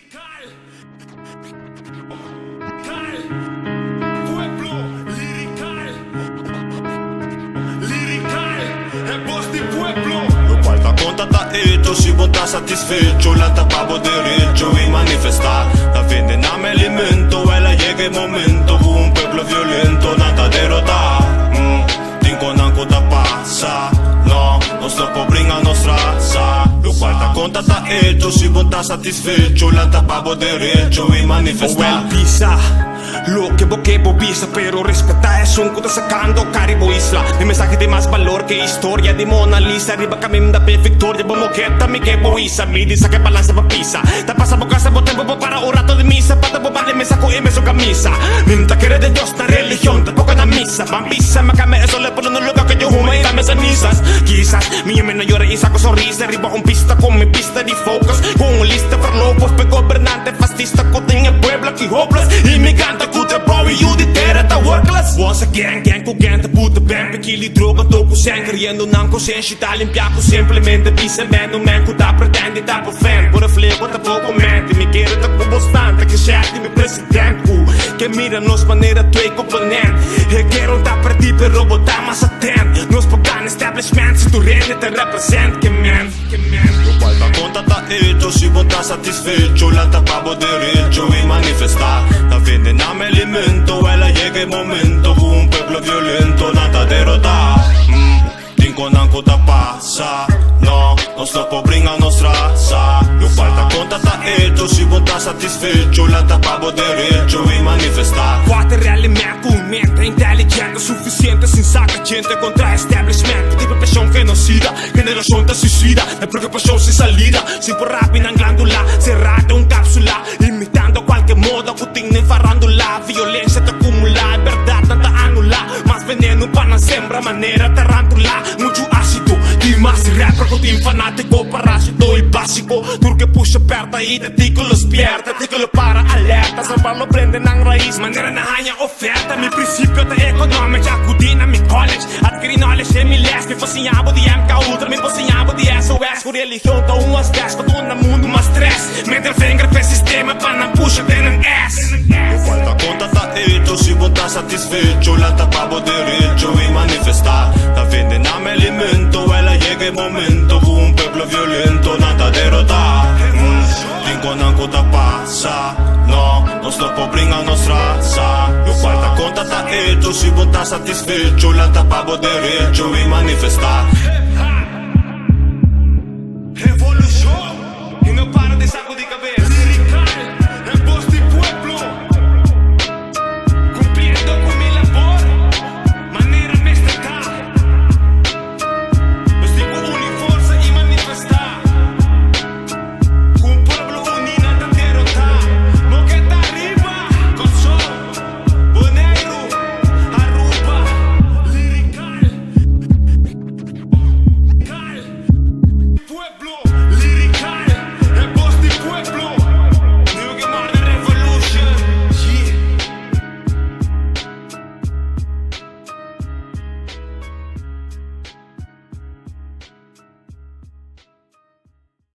Lirical, pueblo, lirical, é voz de pueblo. No qual da conta tá hecho, se botar satisfecho, la tapavo derecho y manifestar. La venden a mi alimento, ela llega el momento, un pueblo violento, nada derrotar. Tinko nanko da passa, no, non sto pobringa a nostra raza. No qual da conta tá hecho, se botar satisfecho, la tapavo derecho y manifestar. Lo que boquebo visa, pero respeta es un kuta sacando Caribo Isla. Mi mensaje de más valor que historia de Mona Lisa. Arriba caminho da victoria, bomoqueta mi que boisa. Mi dice que balança pa pisa. Ta pasa por casa, por tempo para o rato de misa. Pata por vale, me saco y me su camisa. Minta quiere de Dios, na religión, tampoco na misa. Bambisa, me came eso le pone en un lugar que yo humo y dame cenizas. Quizás mi me no llora y saco sonrisa. Arriba un pista con mi pista de focus. Con un lista para lobos, pe gobernante fascista. Coten el pueblo aquí hopeless. Imigrante cultura pro e you de terra tá workless. Once again, gang com gang tá puta bem. Aquele droga tô com sangue. Criando não consciência tá limpiado. Simplesmente pisando, man, que tá pretende tá por fã. Por a flego tá pouco mente. Me queira tá com bastante. Que chefe me presidente. Que mira nos maneira tu é componente. Eu quero tá pra ti, pero botar mais atento. Nos pagan establishment. Se tu rende te representa. Que man, No qual da conta tá hecho, se botar satisfecho, la tapavo derecho y manifestar. La venden a mi alimento, ela llega el momento, un pueblo violento, nada derrotar. Tinko nanko da passa, no, non sto pobringa a nostra raza. No qual da conta tá hecho, se botar satisfecho, la tapavo derecho y manifestar. Quatro realmente un mente inteligente suficiente sin saca gente contra establishment. Tipo de presión genocida, generación de suicida, de preocupación sin salida, sin por rápida en glándula, cerrada un cápsula, imitando cualquier moda, putin en farándula, violencia te acumula, verdad nada anula, más veneno para la sembra, manera tarántula, mucho ácido, y más rap, putin fanático, parásito y básico, porque puxa perto y de ti que los pierde, ti que lo para alerta, salvarlo prende en raíz, manera na hanya oferta, mi principio da econômica, acudi na mi college, adquiri knowledge, mi leste, me fascinava de MK Ultra, me fascinava de SOS, por religião, tá umas 10, pra todo mundo, mais stress, meter finger pra sistema, pra não puxa, tem um S. No qual da conta tá hecho, se botar satisfecho, la tapavo derecho y manifestar. La venden a mi alimento, ela llega el momento, un pueblo violento, nada derrotar. Tinko nanko da passa, no, non sto pobringa a nostra raza. No qual da conta tá hecho, se botar satisfecho, la tapavo derecho y manifestar. Revolução, e não para de saber.